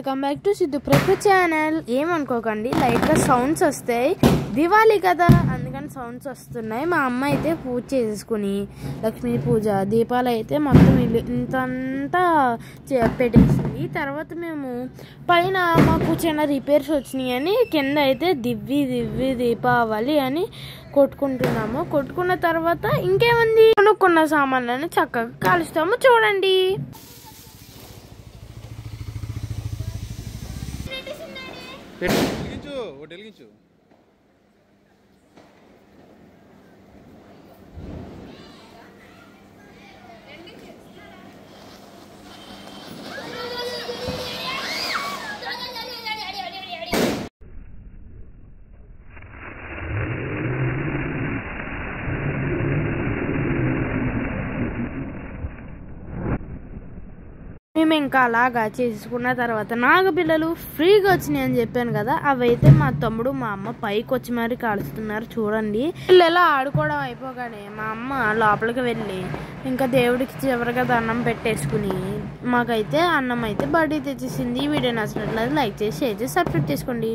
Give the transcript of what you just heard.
Welcome back to Siddhu ప్రకృతి channel. ఏమనుకోకండి, లైట్గా సౌండ్స్ వస్తాయి, దివాళీ కదా అందుకని సౌండ్స్ వస్తున్నాయి. మా అమ్మ అయితే పూజ చేసుకుని లక్ష్మీ పూజ దీపాలు అయితే మొత్తం ఇంతంతా పెట్టేసింది. తర్వాత మేము పైన మాకు చిన్న రిపేర్స్ వచ్చినాయి అని కింద అయితే దివ్వి దీపావళి అని కొట్టుకుంటున్నాము. కొట్టుకున్న తర్వాత ఇంకేముంది, కొనుక్కున్న సామాన్లను చక్కగా కాలుస్తాము. చూడండి. మేము ఇంకా అలాగా చేసుకున్న తర్వాత నాగపిల్లలు ఫ్రీగా వచ్చినాయి అని చెప్పాను కదా, అవైతే మా తమ్ముడు మా అమ్మ పైకి వచ్చి మరి కాలుస్తున్నారు. చూడండి. వీళ్ళు ఎలా ఆడుకోవడం అయిపోగానే మా అమ్మ లోపలికి వెళ్ళి ఇంకా దేవుడికి చివరిగా దండం పెట్టేసుకుని మాకైతే అన్నం అయితే బడి తెచ్చేసింది. వీడియో నచ్చినట్లయితే లైక్ చేసి షేర్ చేసి సబ్స్క్రైబ్ చేసుకోండి.